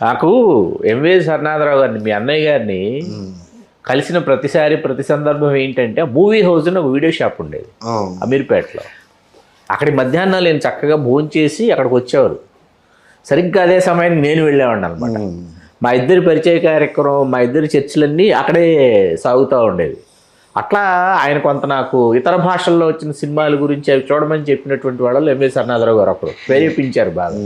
నాకు ఎంవిఎస్ హర్నాథరావు గారిని మీ అన్నయ్య గారిని కలిసిన ప్రతిసారి ప్రతి సందర్భం ఏంటంటే మూవీ హౌస్ అని ఒక వీడియో షాప్ ఉండేది అమీర్పేటలో. అక్కడికి మధ్యాహ్నాలు నేను చక్కగా భోజనం చేసి అక్కడికి వచ్చేవారు. సరిగ్గా అదే సమయానికి నేను వెళ్ళేవాడిని అనమాట. మా ఇద్దరి పరిచయ కార్యక్రమం, మా ఇద్దరి చర్చలన్నీ అక్కడే సాగుతూ ఉండేది. అట్లా ఆయన కొంత నాకు ఇతర భాషల్లో వచ్చిన సినిమాల గురించి అవి చూడమని చెప్పినటువంటి వాళ్ళు ఎంవిఎస్ హర్నాథరావు గారు అప్పుడు ప్రేరేపించారు బాగా.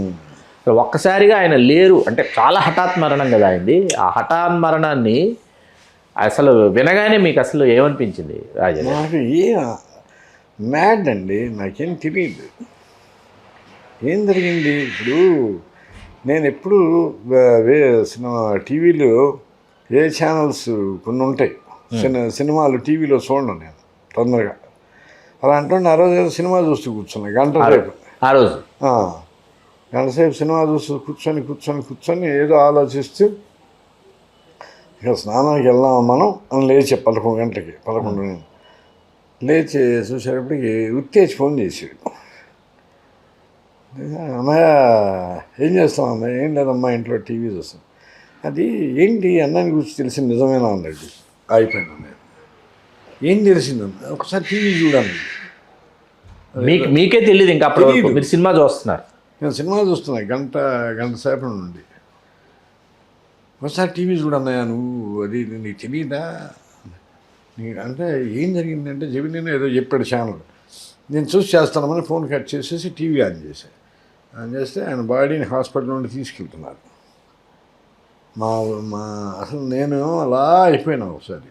ఒక్కసారిగా ఆయన లేరు అంటే చాలా హఠాత్ మరణం కదా అయింది. ఆ హఠాత్ మరణాన్ని అసలు వినగానే మీకు అసలు ఏమనిపించింది రాజా? నాకు మ్యాడ్ అండి, నాకేం తెలియదు ఏం జరిగింది. ఇప్పుడు నేను ఎప్పుడు సినిమా టీవీలో ఏ ఛానల్స్ కొన్ని ఉంటాయి, సినిమాలు టీవీలో చూడను నేను తొందరగా. అలా అంటుండే ఆ రోజు ఏదో సినిమా చూస్తూ కూర్చున్నా గంట సేపు. ఆ రోజు గంట సేపు సినిమా చూస్తూ కూర్చొని ఏదో ఆలోచిస్తూ ఇక స్నానానికి వెళ్దాం మనం అని లేచి 11 గంటలకి 11 లేచి చూసేటప్పటికి ఉత్తేజ్ ఫోన్ చేసాడు. అమ్మాయ ఏం చేస్తాం అమ్మాయి? ఏం లేదమ్మా ఇంట్లో టీవీ చూస్తాం. అది ఏంటి అన్నాన్ని గురించి తెలిసింది నిజమేనా అన్నాడు. అయిపోయింది అన్నయ్య. ఏం తెలిసిందమ్మా? ఒకసారి టీవీ చూడాలి. మీకే తెలియదు ఇంకా అప్పుడు మీరు సినిమా చూస్తున్నారు? నేను సినిమా చూస్తున్నా గంట సేపటి నుండి. ఒకసారి టీవీ చూడన్నాయా నువ్వు, అది నీకు తెలియదా? అంటే ఏం జరిగిందంటే జెమినీ ఏదో చెప్పాడు ఛానల్. నేను చూసి చేస్తానమని ఫోన్ కట్ చేసేసి టీవీ ఆన్ చేస్తే ఆయన బాడీని హాస్పిటల్ నుండి తీసుకెళ్తున్నారు. మా అసలు నేను అలా అయిపోయినా ఒకసారి.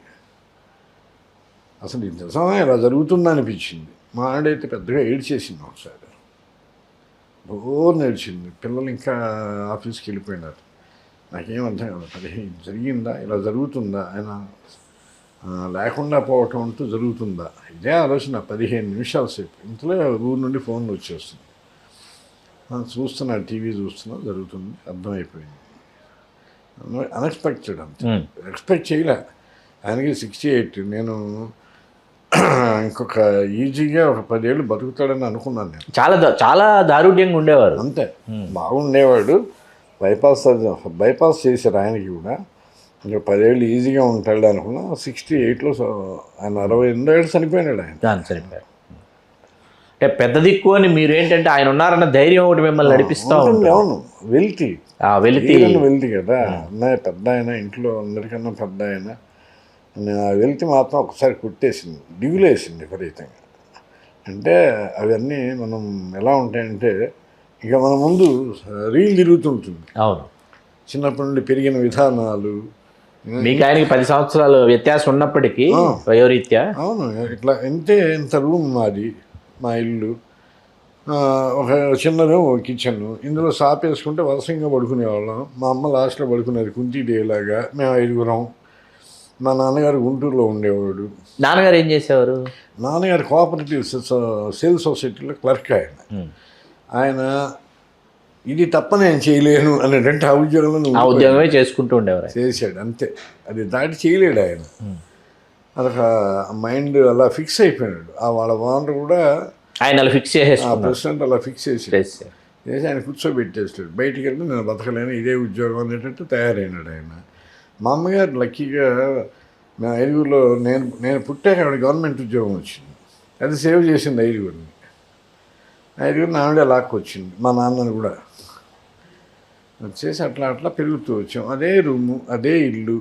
అసలు ఇంత సమయం ఇలా జరుగుతుందా అనిపించింది. మా ఆడైతే పెద్దగా ఏడ్చేసింది ఒకసారి, బోర్ని ఏడ్చింది. పిల్లలు ఇంకా ఆఫీస్కి వెళ్ళిపోయినారు. నాకేం అర్థం కాదు, అది జరిగిందా, ఇలా జరుగుతుందా, ఆయన లేకుండా పోవటం అంటూ జరుగుతుందా, ఇదే ఆలోచన 15 నిమిషాల సేపు. ఇంతలో ఊరు నుండి ఫోన్లు వచ్చేస్తుంది. చూస్తున్నా, టీవీ చూస్తున్నా, జరుగుతుంది, అర్థమైపోయింది. అన్ఎక్స్పెక్టెడ్, అంతే. ఎక్స్పెక్ట్ చేయలే. ఆయనకి 68, నేను ఇంకొక ఈజీగా ఒక 10 ఏళ్ళు బతుకుతాడని అనుకున్నాను నేను. చాలా దారుఢ్యంగా ఉండేవారు, అంతే. బాగుండేవాడు. బైపాస్ చేశారు ఆయనకి కూడా. ఇంకా 10 ఏళ్ళు ఈజీగా ఉంటాడు అనుకున్నా. 68లో ఆయన 68 ఏళ్ళు చనిపోయినాడు. ఆయన చనిపోయారు. అంటే పెద్ద దిక్కు అని మీరు ఏంటంటే ఆయన ఉన్నారన్న ధైర్యం ఒకటి మిమ్మల్ని నడిపిస్తూ ఉంటుంది. అవును, వెళ్తి కదా అన్నయ్య, పెద్ద ఆయన, ఇంట్లో అందరికన్నా పెద్ద ఆయన. వెళ్తి మాత్రం ఒకసారి కుట్టేసింది, దిగులేసింది విపరీతంగా. అంటే అవన్నీ మనం ఎలా ఉంటాయంటే ఇక మన ముందు రీల్ తిరుగుతుంటుంది. అవును, చిన్నప్పటి నుండి పెరిగిన విధానాలు. మీకు ఆయనకి 10 సంవత్సరాలు వ్యత్యాసం ఉన్నప్పటికీ వయోరీత్యా. అవును, ఇట్లా ఇంత రూమ్ మాది, మా ఇల్లు, ఒక చిన్న రూమ్, ఒక కిచెన్. ఇందులో సాప్ వేసుకుంటే వరుసంగా పడుకునేవాళ్ళం. మా అమ్మ లాస్ట్లో పడుకునేది కుంతీదేలాగా. మేము 5గురం. మా నాన్నగారు గుంటూరులో ఉండేవాడు. నాన్నగారు ఏం చేసేవారు? నాన్నగారు కోఆపరేటివ్ సేల్స్ సొసైటీలో క్లర్క్. ఆయన ఇది తప్ప నేను చేయలేను అనేటంటే ఆ ఉద్యోగమే చేసుకుంటూ ఉండేవారు. చేశాడు అంతే, అది దాటి చేయలేడు ఆయన. అదొక మైండ్ అలా ఫిక్స్ అయిపోయినాడు. వాళ్ళ ఓనర్ కూడా ఆయన అలా ఫిక్స్ చేసేసి, ప్రెసిడెంట్ అలా ఫిక్స్ చేసి ఆయన కూర్చోబెట్టేస్తాడు. బయటికి వెళ్తే నేను బతకలేను, ఇదే ఉద్యోగం అనేటట్టు తయారైనాడు ఆయన. మా అమ్మగారు లక్కీగా మేము 5గురిలో నేను పుట్టాక ఆవిడ గవర్నమెంట్ ఉద్యోగం వచ్చింది. అది సేవ్ చేసింది 5గురిని. 5గురిని ఆవిడే లాక్కొచ్చింది. మా నాన్నని కూడా వచ్చేసి అట్లా పెరుగుతూ వచ్చాం. అదే రూము, అదే ఇల్లు.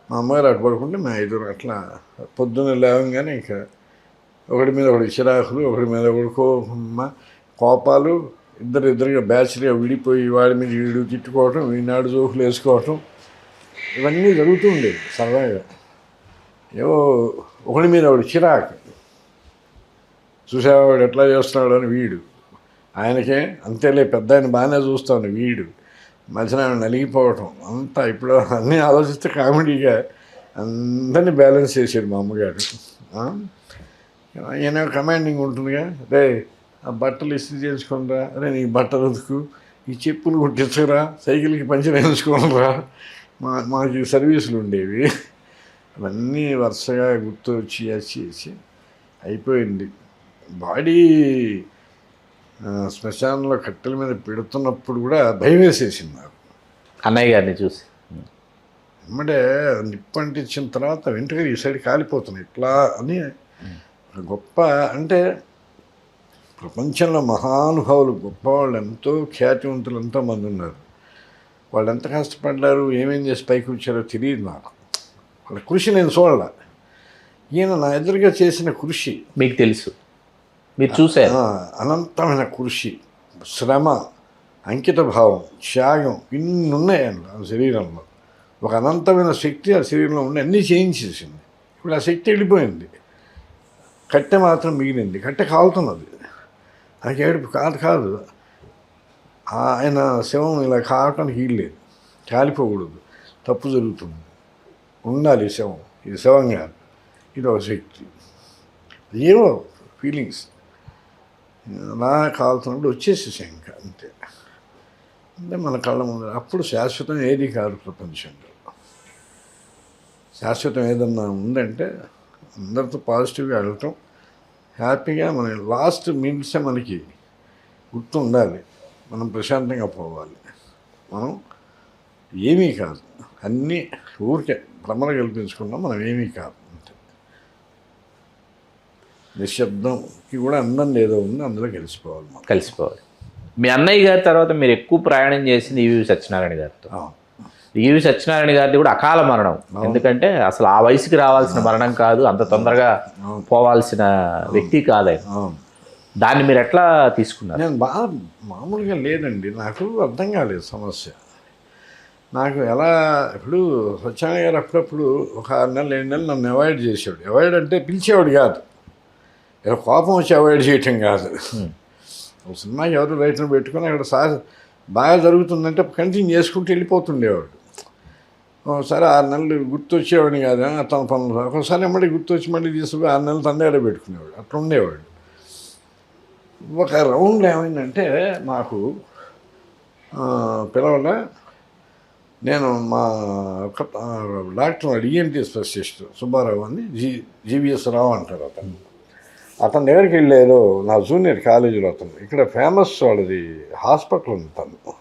మా అమ్మగారు అటు పడుకుంటే మేము 5గురు అట్లా పొద్దున్న లేవగానే ఇంకా ఒకటి మీద ఒకటి చిరాకులు, ఒకటి మీద కోపాలు, ఇద్దరుగా బ్యాచ్లుగా విడిపోయి వాడి మీద వీడు తిట్టుకోవటం, ఈనాడు జోకులు వేసుకోవటం, ఇవన్నీ జరుగుతూ ఉండేది సరదాగా. ఏవో ఒకటి మీద ఒకటి చిరాకు. చూసేవాడు ఎట్లా చేస్తున్నాడు అని వీడు, ఆయనకే అంతేలే పెద్ద ఆయన బాగానే చూస్తాను వీడు, మధ్యన నలిగిపోవటం అంతా. ఇప్పుడు అన్నీ ఆలోచిస్తే కామెడీగా అందరినీ బ్యాలెన్స్ చేశాడు మా అమ్మగారు. ఈయన కమాండింగ్ ఉంటుందిగా, రే ఆ బట్టలు ఇస్త్రీ చేసుకునిరా, అరే నీ బట్టలు ఉతుకు, ఈ చెప్పులు కుట్టించుకురా, సైకిల్కి పంచర్ వేయించుకోనరా. మాకు సర్వీసులు ఉండేవి. అవన్నీ వరుసగా గుర్తు వచ్చి అయిపోయింది. బాడీ శ్మశానంలో కట్టెల మీద పెడుతున్నప్పుడు కూడా భయం వేసేసింది నాకు. అన్నయ్య గారిని చూసి. వెంబడే నిప్పు అంటించిన తర్వాత వెంట్రుకలు ఈ సైడ్ కాలిపోతున్నాయి ఇట్లా అని. గొప్ప అంటే ప్రపంచంలో మహానుభావులు గొప్పవాళ్ళు ఎంతో ఖ్యాతివంతులు ఎంతోమంది ఉన్నారు. వాళ్ళు ఎంత కష్టపడ్డారు, ఏమేం చేసి పైకి వచ్చారో తెలియదు నాకు. వాళ్ళ కృషి నేను చూడాల. ఈయన నా ఎదురుగా చేసిన కృషి మీకు తెలుసు, మీరు చూసారు. అనంతమైన కృషి, శ్రమ, అంకిత భావం, త్యాగం ఇన్ని ఉన్నాయండి ఆ శరీరంలో. ఒక అనంతమైన శక్తి ఆ శరీరంలో ఉండి అన్నీ చేయించేసింది. ఇప్పుడు ఆ శక్తి వెళ్ళిపోయింది, కట్టె మాత్రం మిగిలింది. కట్టె కాలుతున్నది. నాకు ఏడుపు కాదు. ఆయన శవం ఇలా కావటానికి వీల్లేదు, కాలిపోకూడదు, తప్పు జరుగుతుంది, ఉండాలి ఈ శవం. ఇది శవం కాదు, ఇది ఒక శక్తి. ఏవో ఫీలింగ్స్ అలా కాలుతున్నప్పుడు వచ్చేసేసాం ఇంకా అంతే. అంటే మన కళ్ళ ముందు అప్పుడు శాశ్వతం ఏది కాదు ప్రపంచంలో. శాశ్వతం ఏదన్నా ఉందంటే అందరితో పాజిటివ్గా వెళ్ళటం, హ్యాపీగా మన లాస్ట్ మినిట్సే మనకి గుర్తు ఉండాలి. మనం ప్రశాంతంగా పోవాలి. మనం ఏమీ కాదు, అన్నీ ఊరికే భ్రమలు కల్పించుకున్నాం, మనం ఏమీ కాదు అంతే. నిశ్శబ్దంకి కూడా అందం ఏదో ఉంది, అందులో కలిసిపోవాలి మనం. కలిసిపోవాలి. మీ అన్నయ్య గారి తర్వాత మీరు ఎక్కువ ప్రయాణం చేసింది ఈవి సత్యనారాయణ గారితో. ఈవి సత్యనారాయణ గారిది కూడా అకాల మరణం. ఎందుకంటే అసలు ఆ వయసుకి రావాల్సిన మరణం కాదు, అంత తొందరగా పోవాల్సిన వ్యక్తి కాదు ఆయన. దాన్ని మీరు ఎట్లా తీసుకున్నారు? నేను బాగా మామూలుగా లేదండి, నాకు అర్థం కాలేదు సమస్య. నాకు ఎలా ఇప్పుడు సత్యనారాయణ గారు అప్పుడప్పుడు ఒక 6 నెలలు 7 నెలలు నన్ను అవాయిడ్ చేసేవాడు. అవాయిడ్ అంటే పిలిచేవాడు కాదు, ఇలా కోపం వచ్చి అవాయిడ్ చేయటం కాదు. ఒక సినిమాకి ఎవరు రైతులు పెట్టుకొని అక్కడ బాగా జరుగుతుందంటే కంటిన్యూ చేసుకుంటూ వెళ్ళిపోతుండేవాడు. ఒకసారి 6 నెలలు గుర్తొచ్చేవాడిని కాదు తన పనులు. ఒకసారి మళ్ళీ గుర్తొచ్చి మళ్ళీ తీసుకుని 6 నెలలు తండ్రి పెట్టుకునేవాడు. అట్లా ఉండేవాడు. ఒక రౌండ్లో ఏమైందంటే మాకు పిలవల, నేను మా డాక్టర్ ఈఎన్టీ స్పెషలిస్ట్ సుబ్బారావు అని జీవీఎస్ రావు అంటారు అతని దగ్గరికి వెళ్ళారు. నా జూనియర్ కాలేజీలో అతను ఇక్కడ ఫేమస్ వాళ్ళది హాస్పిటల్ ఉంది. తను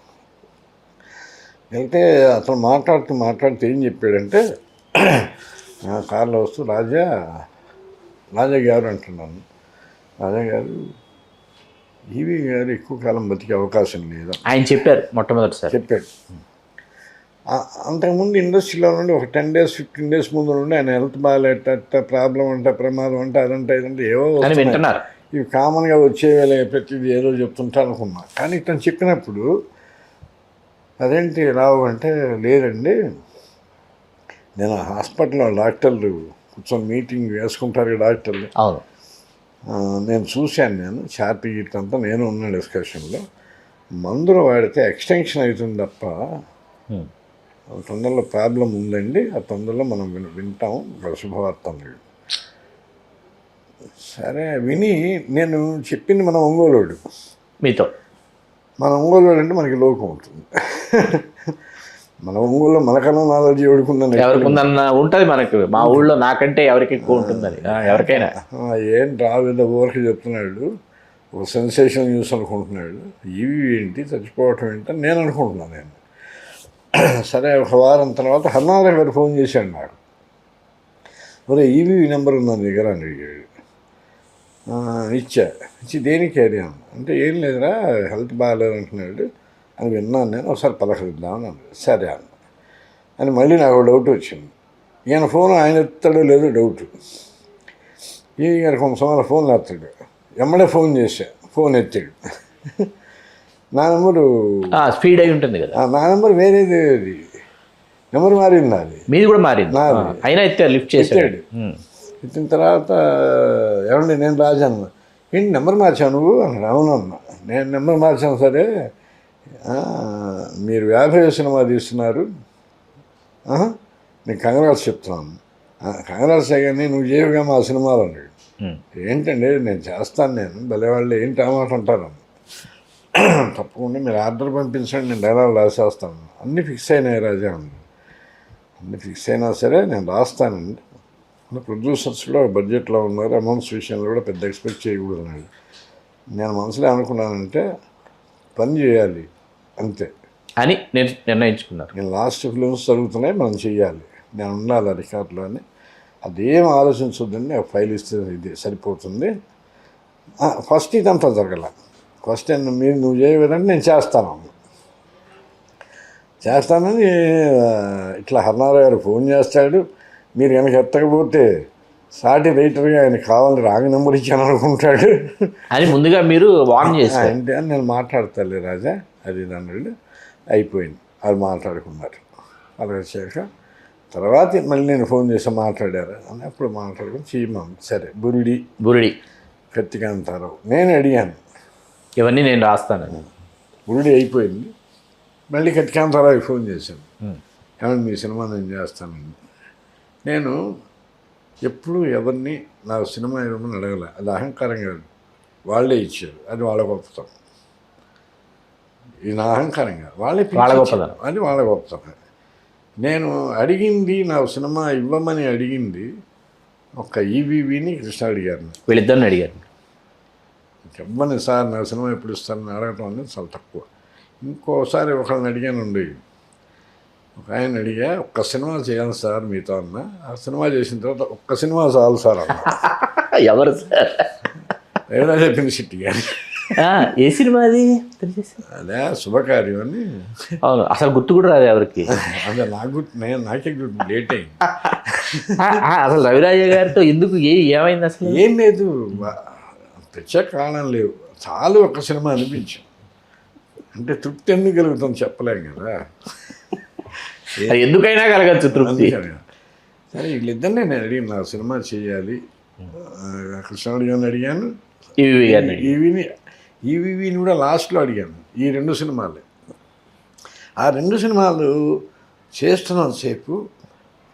వెళ్తే అతను మాట్లాడుతూ ఏం చెప్పాడంటే, కార్లో వస్తూ రాజా గారు అంటున్నాను, రాజా గారు ఈవీ గారు ఎక్కువ కాలం బతికే అవకాశం లేదు ఆయన చెప్పారు మొట్టమొదటిసారి. చెప్పాడు. అంతకుముందు ఇండస్ట్రీలో నుండి ఒక 10 days 15 days ముందు నుండి ఆయన హెల్త్ బాగాలేట, ప్రాబ్లం అంటే, ప్రమాదం అంటే, అదంటే ఇదంటే ఏవో వింటున్నారు. ఇవి కామన్గా వచ్చేవేళ ప్రతిదీ ఏదో చెప్తుంటా అనుకున్నా. కానీ ఇతను చెప్పినప్పుడు అదేంటి రావు అంటే, లేదండి నేను హాస్పిటల్లో డాక్టర్లు కూర్చొని మీటింగ్ వేసుకుంటారు డాక్టర్లు, అవును నేను చూశాను, నేను చార్ట్ అంతా నేను ఉన్న డిస్కషన్లో మందులు వాడితే ఎక్స్టెన్షన్ అవుతుంది తప్ప తొందరలో ప్రాబ్లం ఉందండి, ఆ తొందరలో మనం వింటాం శుభవార్త అన్నాడు. సరే విని నేను చెప్పింది మన ఒంగోలుడు మీతో, మన ఒంగోలు అంటే మనకి లోకం ఉంటుంది. మన ఒంగోలులో మనకన్నా నాలెడ్జ్ ఎవరికుందన్న ఉంటుంది మనకు. మా ఊళ్ళో నాకంటే ఎవరికి ఎక్కువ ఉంటుందని ఎవరికైనా. ఏం రావేదో ఊరికి చెప్తున్నాడు, ఒక సెన్సేషన్ న్యూస్ అనుకుంటున్నాడు, ఇవి ఏంటి చచ్చిపోవటం ఏంటని నేను అనుకుంటున్నాను. నేను సరే ఒక వారం తర్వాత హర్నాథ గారు ఫోన్ చేశాడు నాకు, ఒరే ఈవీ నెంబర్ ఉందని దగ్గర అని అడిగాడు. ఇచ్చి దేనికి ఏరియా అంటే, ఏం లేదురా హెల్త్ బాగాలేదు అంటున్నాడు అని విన్నాను నేను, ఒకసారి పలకరిద్దామని అన్నాడు. సరే అన్న అని మళ్ళీ నాకు డౌట్ వచ్చింది. ఈయన ఫోన్ ఆయన ఎత్తాడో లేదో డౌట్. ఈ గారికి కొంత సమయంలో ఫోన్ ఎత్తాడు, ఎమ్మడే ఫోన్ చేశా, ఫోన్ ఎత్తాడు. నా నెంబరు స్పీడ్ అయి ఉంటుంది కదా, నా నెంబర్ వేరేది, అది నెంబర్ మారింది, అది మీది కూడా మారింది. అయినా ఎత్తాడు, లిఫ్ట్ చేశాడు. ఎత్తిన తర్వాత ఏమండి నేను రాజాను, ఏంటి నెంబర్ మార్చావు నువ్వు అన్నాడు. అవునన్నా నేను నెంబర్ మార్చాను. సరే మీరు 50 సినిమా తీస్తున్నారు, నేను కంగ్రాట్స్ చెప్తున్నాను. కంగ్రాట్స్ కానీ నువ్వు చేయవుగా మా సినిమాలు అన్నాడు. ఏంటండి నేను చేస్తాను, నేను భలేవాళ్ళు ఏంటి అన్నమాట అంటారు. తప్పకుండా మీరు ఆర్డర్ పంపించండి, నేను డైలాగ్ రాసేస్తాను. అన్నీ ఫిక్స్ అయినాయి రాజా, అన్నీ ఫిక్స్ అయినా సరే నేను రాస్తానండి. ప్రొడ్యూసర్స్ కూడా బడ్జెట్లో ఉన్నారు, అమౌంట్స్ విషయంలో కూడా పెద్ద ఎక్స్పెక్ట్ చేయకూడదు అన్నాడు. నేను మనసులో అనుకున్నానంటే పని చేయాలి అంతే, అని నిర్ణయించుకున్నారు. నేను లాస్ట్ ఫిల్మ్స్ జరుగుతున్నాయి, మనం చెయ్యాలి, నేను ఉండాలి రికార్డులో అని. అదేం ఆలోచించొద్దండి, ఆ ఫైల్ ఇస్తే ఇది సరిపోతుంది. ఫస్ట్ ఇదంతా జరగల. ఫస్ట్ నువ్వు చేయలేదంటే నేను చేస్తానని ఇట్లా హర్నారావు గారు ఫోన్ చేస్తాడు. మీరు కనుక ఎత్తకపోతే సాటి రైటర్గా ఆయన కావాలని రాంగ్ నెంబర్ ఇచ్చాను అనుకుంటాడు అని ముందుగా మీరు వార్న్ చేశారు. అంటే అని నేను మాట్లాడతాలే రాజా అది అన్నాడు. అయిపోయింది, అది మాట్లాడుకున్నారు. అలా వచ్చాక తర్వాత మళ్ళీ నేను ఫోన్ చేసి మాట్లాడారు అని అప్పుడు మాట్లాడుకుని చేయమని. సరే బురుడి కత్తికాంతారావు నేను అడిగాను, ఇవన్నీ నేను రాస్తాను. బురుడి అయిపోయింది. మళ్ళీ కత్తికాంతారావు ఫోన్ చేశాను, ఏమన్నా మీ సినిమా నేను చేస్తానండి. నేను ఎప్పుడు ఎవరిని నా సినిమా ఇవ్వమని అడగలే, అది అహంకారం కాదు, వాళ్ళే ఇచ్చారు, అది వాళ్ళ గొప్పతనం. ఇది నా అహంకారం కాదు, వాళ్ళే గొప్పతనం, అది వాళ్ళ గొప్పతనం. నేను అడిగింది, నా సినిమా ఇవ్వమని అడిగింది ఒక ఈవీవిని కృష్ణారెడ్డి గారిని, వీళ్ళిద్దరిని అడిగారు. ఇవ్వని సార్ నా సినిమా ఎప్పుడు ఇస్తానని అడగటం అనేది చాలా తక్కువ. ఇంకోసారి ఒకళ్ళని అడిగాను ఉండి, ఒక ఆయన అడిగా, ఒక్క సినిమా చేయాలి సార్ మీతో అన్న. ఆ సినిమా చేసిన తర్వాత ఒక్క సినిమా చాలు సార్ అన్న. ఎవరు సార్? రేవరాజ పినిశెట్టి గారు. ఏ సినిమా అది? అదే శుభకార్యం అని. అవును, అసలు గుర్తు కూడా రాదు ఎవరికి. అదే నాకే గుర్తు, లేట్ అయింది. అసలు రవిరాజ గారితో ఎందుకు ఏమైంది అసలు? ఏం లేదు, ప్రత్యేక కారణం లేవు, చాలు ఒక్క సినిమా అనిపించాం. అంటే తృప్తి ఎందుకు కలుగుతుంది చెప్పలేం కదా, ఎందుకైనా కలగచ్చు తృప్తి. సరే వీళ్ళిద్దరిని నేను అడిగాను, నా సినిమా చేయాలి. కృష్ణారెడ్డి గారిని అడిగాను, ఈవీవిని కూడా లాస్ట్లో అడిగాను. ఈ 2 సినిమాలే. ఆ 2 సినిమాలు చేస్తున్నంతసేపు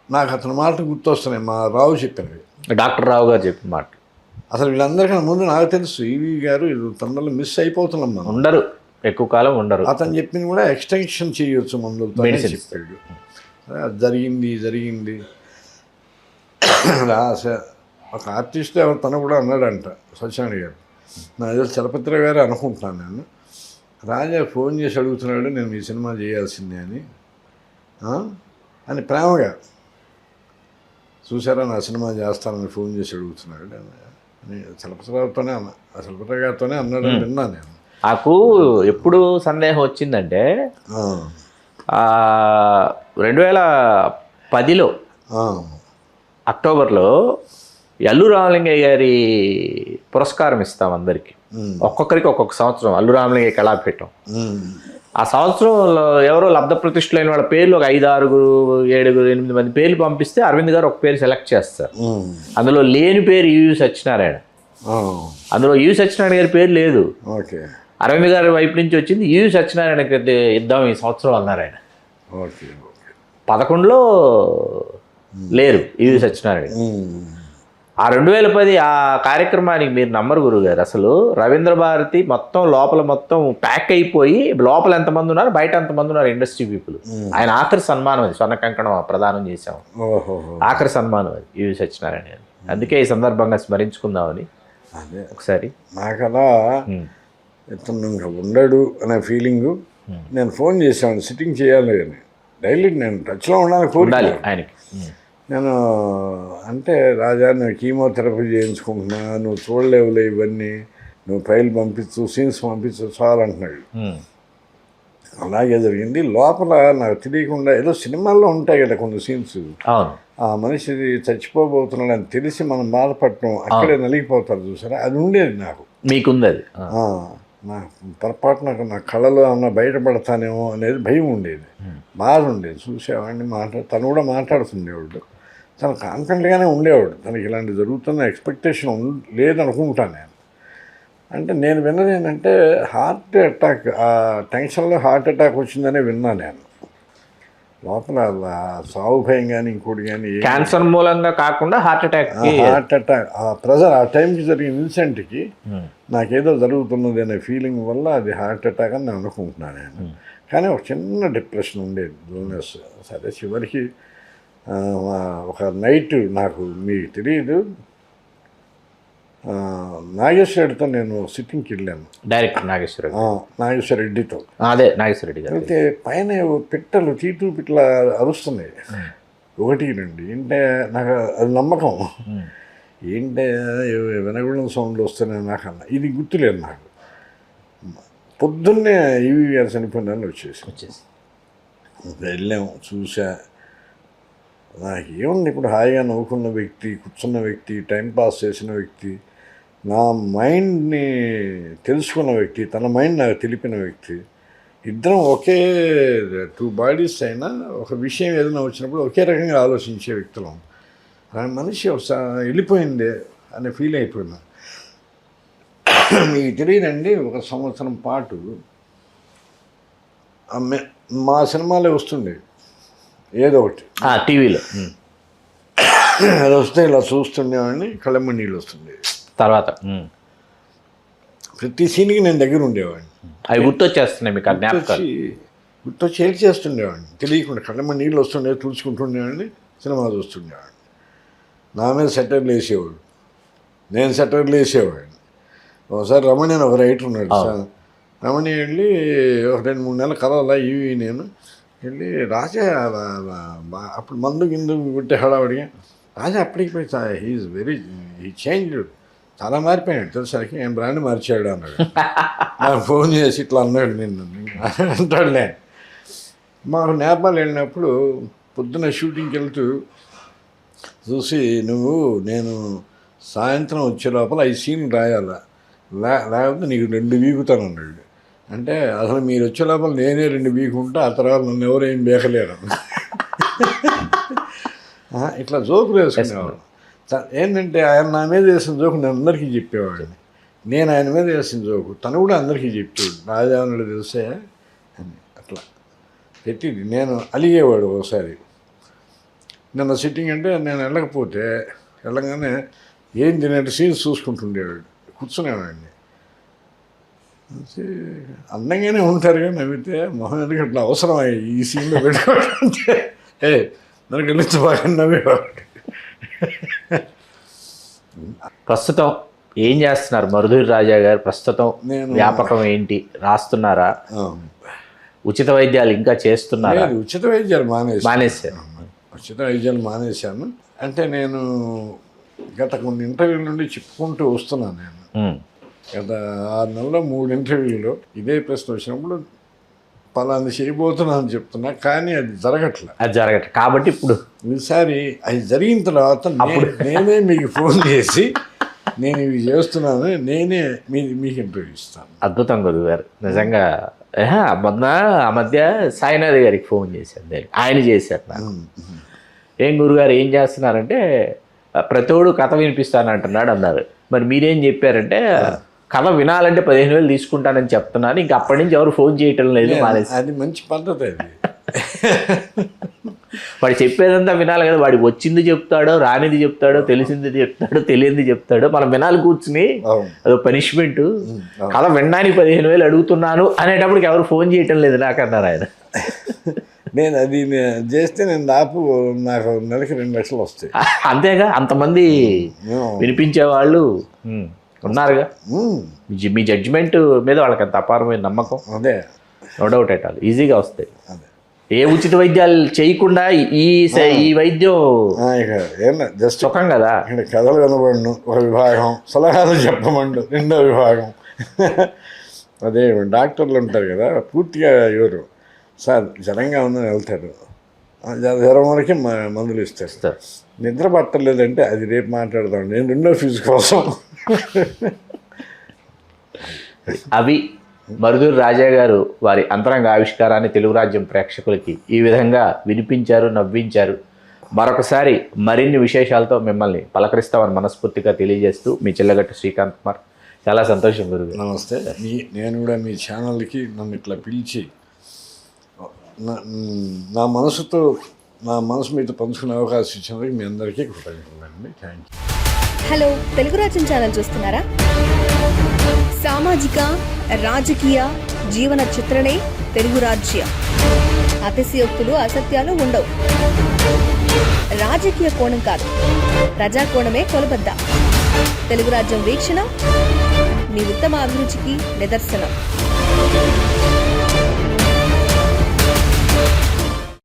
నాకు అతని మాటలు గుర్తొస్తున్నాయి, మా రావు చెప్పినవి, డాక్టర్ రావు గారు చెప్పిన మాట. అసలు వీళ్ళందరికన్నా ముందు నాకు తెలుసు ఈవీ గారు తొందరలో మిస్ అయిపోతున్నాం, మనం ఉండరు, ఎక్కువ కాలం ఉండరు. అతను చెప్పింది కూడా ఎక్స్టెన్షన్ చేయొచ్చు మందులతో చెప్పాడు. జరిగింది. ఒక ఆర్టిస్ట్ ఎవరు తను కూడా అన్నాడంట, సత్యనారాయణ గారు, నా ఏదో చలపతి గారు అనుకుంటున్నాను నేను. రాజా ఫోన్ చేసి అడుగుతున్నాడు, నేను మీ సినిమా చేయాల్సిందే అని ప్రేమగా. చూసారా నా సినిమా చేస్తానని ఫోన్ చేసి అడుగుతున్నాడు అని చలపతి గారితోనే అన్నాడు అని విన్నాను నేను. నాకు ఎప్పుడు సందేహం వచ్చిందంటే 2010లో అక్టోబర్లో అల్లు రామలింగయ్య గారి పురస్కారం ఇస్తాం అందరికీ, ఒక్కొక్కరికి ఒక్కొక్క సంవత్సరం అల్లు రామలింగయ్య కళాపీఠం. ఆ సంవత్సరంలో ఎవరో లబ్ధ ప్రతిష్ఠులైన వాళ్ళ పేర్లు ఒక 5, 6, 7, 8 మంది పేర్లు పంపిస్తే అరవింద్ గారు ఒక పేరు సెలెక్ట్ చేస్తారు. అందులో లేని పేరు యువి సత్యనారాయణ. అందులో యువి సత్యనారాయణ గారి పేరు లేదు. అరవింద్ గారి వైపు నుంచి వచ్చింది యువి సత్యనారాయణకి ఇద్దాం ఈ సంవత్సరం అన్నారు ఆయన. 2011లో లేరు యువి సత్యనారాయణ. ఆ 2010 ఆ కార్యక్రమానికి మీరు నమ్మరు గురుగారు, అసలు రవీంద్ర భారతి మొత్తం లోపల మొత్తం ప్యాక్ అయిపోయి, లోపల ఎంతమంది ఉన్నారు బయట ఎంతమంది ఉన్నారు ఇండస్ట్రీ పీపుల్. ఆయన ఆఖరి సన్మానం అది, స్వర్ణ కంకణం ప్రదానం చేశాం, ఆఖరి సన్మానం అది యువి సత్యనారాయణ గారు. అందుకే ఈ సందర్భంగా స్మరించుకుందామని ఒకసారి. నాకు అలా ఇతను ఇంకా ఉండడు అనే ఫీలింగు. నేను ఫోన్ చేశాను, సిట్టింగ్ చేయాలి అని. డైలీ నేను టచ్లో ఉండాలి ఆయనకి. నేను అంటే, రాజా నేను కీమోథెరపీ చేయించుకుంటున్నా, నువ్వు చూడలేవులే ఇవన్నీ, నువ్వు ఫైల్ పంపించు, సీన్స్ పంపించు చాలు అంటున్నాడు. అలాగే జరిగింది. లోపల నాకు తెలియకుండా ఏదో సినిమాల్లో ఉంటాయి కదా కొన్ని సీన్స్, ఆ మనిషి చచ్చిపోబోతున్నాడు అని తెలిసి మనం బాధపడటం, అక్కడే నలిగిపోతారు చూసారా, అది ఉండేది నాకు. మీకుంది అది? నా పొరపాటున నా కళలో ఏమన్నా బయటపడతానేమో అనేది భయం ఉండేది, బాధ ఉండేది. చూసేవాడిని తను కూడా మాట్లాడుతుండేవాడు, తను కాన్ఫిడెంట్గానే ఉండేవాడు. తనకి ఇలాంటి జరుగుతున్న ఎక్స్పెక్టేషన్ లేదనుకుంటాను నేను. అంటే నేను విన్నది ఏంటంటే హార్ట్ అటాక్, ఆ టెన్షన్లో హార్ట్ అటాక్ వచ్చిందనే విన్నాను నేను. లోపల సాగు భయం కానీ ఇంకోటి కానీ, క్యాన్సర్ మూలంగా కాకుండా హార్ట్ అటాక్ ఆ ప్రెజర్, ఆ టైంకి జరిగిన ఇన్సిడెంట్కి నాకేదో జరుగుతున్నది అనే ఫీలింగ్ వల్ల అది హార్ట్ అటాక్ అని నేను అనుకుంటున్నాను నేను. కానీ ఒక చిన్న డిప్రెషన్ ఉండేది, ఇల్నెస్. సరే చివరికి ఒక నైట్, నాకు మీకు తెలియదు, నాగేశ్వర రెడ్డితో నేను సిట్టింగ్కి వెళ్ళాను. డైరెక్టర్ నాగేశ్వర రెడ్డి. నాగేశ్వర రెడ్డితో. అదే నాగేశ్వర రెడ్డి గారు. అయితే పైన పిట్టలు తీటు పిట్టల అరుస్తున్నాయి, ఒకటి రెండు. ఏంటంటే నాకు అది నమ్మకం, ఏంటంటే వినగొండ సౌండ్లు వస్తున్నాయి నాకు అన్న. ఇది గుర్తులేదు నాకు. పొద్దున్నే ఈవీ గారు చనిపోయిందని వచ్చేసి వెళ్ళాం, చూసా. నాకు ఏముంది ఇప్పుడు, హాయిగా నవ్వుకున్న వ్యక్తి, కూర్చున్న వ్యక్తి, టైంపాస్ చేసిన వ్యక్తి, నా మైండ్ని తెలుసుకున్న వ్యక్తి, తన మైండ్ నాకు తెలిపిన వ్యక్తి, ఇద్దరం ఒకే 2 బాడీస్ అయినా ఒక విషయం ఏదైనా వచ్చినప్పుడు ఒకే రకంగా ఆలోచించే వ్యక్తులం. ఆ మనిషి ఒకసారి వెళ్ళిపోయిందే అనే ఫీల్ అయిపోయినా. మీకు తెలియదండి, 1 సంవత్సరం పాటు మా సినిమాలే వస్తుండే ఏదో ఒకటి టీవీలో. అది వస్తే ఇలా చూస్తుండేవాడిని, కళ్ళమ్మ నీళ్ళు వస్తుండే. తర్వాత ప్రతి సీన్కి నేను దగ్గర ఉండేవాడిని. అవి గుర్తొచ్చేస్తున్నాయి మీకు, జ్ఞాపకాలు గుర్తొచ్చి ఏడ్ చేస్తుండేవాడిని, తెలియకుండా కళ్ళమ్మ నీళ్ళు వస్తుండే, తుడుచుకుంటుండేవాడిని, సినిమా చూస్తుండేవాడిని. నా మీద సెటర్లు వేసేవాడు, నేను సెటర్లు వేసేవాడిని. ఒకసారి రమణి అని ఒక రైటర్ ఉన్నాడు సార్. రమణి వెళ్ళి ఒక 2-3 నెలల కలవలా ఇవి నేను వెళ్ళి, రాజా అప్పుడు మందు గిందు కొట్టే హడావడిగా, రాజా అప్పటికి పోయి హీఈస్ వెరీ హీ చేంజ్, చాలా మారిపోయాడు తెలుసానికి, ఆయన బ్రాండ్ మార్చాడు అన్నాడు. నాకు ఫోన్ చేసి ఇట్లా అన్నాడు నిన్ను అంటాడులే. మాకు నేపాల్ వెళ్ళినప్పుడు పొద్దున్న షూటింగ్కి వెళ్తూ చూసి, నేను సాయంత్రం వచ్చే లోపల 5 సీన్లు రాయాలా, లేకపోతే నీకు 2 వీగుతాను అన్నాడు. అంటే అసలు మీరు వచ్చే లోపల నేనే 2 వీకుంటా, ఆ తర్వాత నన్ను ఎవరేం బేకలేరు. ఇట్లా జోకులు వేసుకునేవాడు. ఏంటంటే ఆయన నా మీద వేసిన జోకు నేను అందరికీ చెప్పేవాడు, నేను ఆయన మీద వేసిన జోకు తను కూడా అందరికీ చెప్పేవాడు. రాజావనుడు తెలిసే అని అట్లా పెట్టి నేను అలిగేవాడు. ఒకసారి నిన్న సిట్టింగ్ అంటే నేను వెళ్ళగానే ఏం తినేటి సీన్స్ చూసుకుంటుండేవాడు, కూర్చునేవాడిని. అందంగానే ఉంటారు కానీ నవ్వితే మొహం ఎందుకు అట్లా అవసరం ఈ సీన్లో పెట్టుకోవాలంటే మనకి వెళ్ళి బాగా నవ్వేవాడు. ప్రస్తుతం ఏం చేస్తున్నారు మరుధూరి రాజా గారు? ప్రస్తుతం వ్యాపకం ఏంటి? రాస్తున్నారా? ఉచిత వైద్యాలు ఇంకా చేస్తున్నారా? ఉచిత వైద్యాలు మానేశారు. ఉచిత వైద్యాలు మానేశాను. అంటే నేను గత కొన్ని ఇంటర్వ్యూల నుండి చెప్పుకుంటూ వస్తున్నాను. నేను గత 6 నెలల్లో 3 ఇంటర్వ్యూల్లో ఇదే ప్రశ్న వచ్చినప్పుడు పలానా చేయబోతున్నా అని చెప్తున్నా, కానీ అది జరగట్లేదు. కాబట్టి ఇప్పుడు ఈసారి అది జరిగిన తర్వాత నేనే మీకు ఫోన్ చేసి నేను ఇవి చేస్తున్నాను, నేనే మీకు ఇంటర్వ్యూ ఇస్తాను. అద్భుతం గురువు గారు, నిజంగా. ఆ మధ్య సాయినాథ్ గారికి ఫోన్ చేశాను, ఆయన చేశారు నాకు. ఏం గురుగారు ఏం చేస్తున్నారంటే, ప్రతోడు కథ వినిపిస్తానంటున్నాడు అన్నారు. మరి మీరేం చెప్పారంటే, కథ వినాలంటే 15,000 తీసుకుంటానని చెప్తున్నాను, ఇంకా అప్పటి నుంచి ఎవరు ఫోన్ చేయటం లేదు. అది మంచి పద్ధతి. అది వాడు చెప్పేదంతా వినాలి కదా. వాడికి వచ్చింది చెప్తాడో, రానిది చెప్తాడో, తెలిసింది చెప్తాడో, తెలియంది చెప్తాడో, మనం వినాలి కూర్చుని. అదో పనిష్మెంట్. కథ వినడానికి 15,000 అడుగుతున్నాను అనేటప్పటికి ఎవరు ఫోన్ చేయటం లేదు నాకు అన్నారు ఆయన. నేను అది చేస్తే నేను నాకు నెలకి 2 లక్షలు వస్తాయి. అంతేగా, అంతమంది వినిపించే వాళ్ళు ఉన్నారుగా. మీ జడ్జిమెంట్ మీద వాళ్ళకి అంత అపారమైన నమ్మకం. అదే, నో డౌట్ ఎట్ ఆల్. ఈజీగా వస్తాయి. ఏ ఉచిత వైద్యాలు చేయకుండా ఈ వైద్యం జస్ట్ సుఖం కదా. కథలు కనబడను ఒక విభాగం, సలహాలు చెప్పమండు 2వ విభాగం. అదే డాక్టర్లు ఉంటారు కదా, పూర్తిగా ఎవరు సార్ జ్వరంగా ఉందని వెళ్తారు, జ్వరం వరకే మందులు ఇస్తారు. నిద్ర పట్టలేదంటే అది రేపు మాట్లాడదాం, నేను 2వ ఫీజు కోసం. అవి మరుధూరి రాజా గారు వారి అంతరంగ ఆవిష్కారాన్ని తెలుగు రాజ్యం ప్రేక్షకులకి ఈ విధంగా వినిపించారు, నవ్వించారు. మరొకసారి మరిన్ని విశేషాలతో మిమ్మల్ని పలకరిస్తామని మనస్ఫూర్తిగా తెలియజేస్తూ మీ చిల్లగట్టు శ్రీకాంత్ కుమార్. చాలా సంతోషం గురువు. నమస్తే. నేను కూడా మీ ఛానల్కి నన్ను ఇట్లా పిలిచి నా మనసు మీతో పంచుకునే అవకాశం ఇచ్చినందుకు మీ అందరికీ కృతజ్ఞతలండి. Thank you. Hello, Telugu Rajyam channel చూస్తున్నారా? సామాజిక, రాజకీయ, జీవన చిత్రణే తెలుగు రాజ్యం. అతిశయోక్తులు, అసత్యాలు ఉండవు. రాజకీయ కోణం కాదు, ప్రజా కోణమే కొలబద్ద. తెలుగు రాజ్యం వీక్షణ మీ ఉత్తమ అభిరుచికి నిదర్శనం.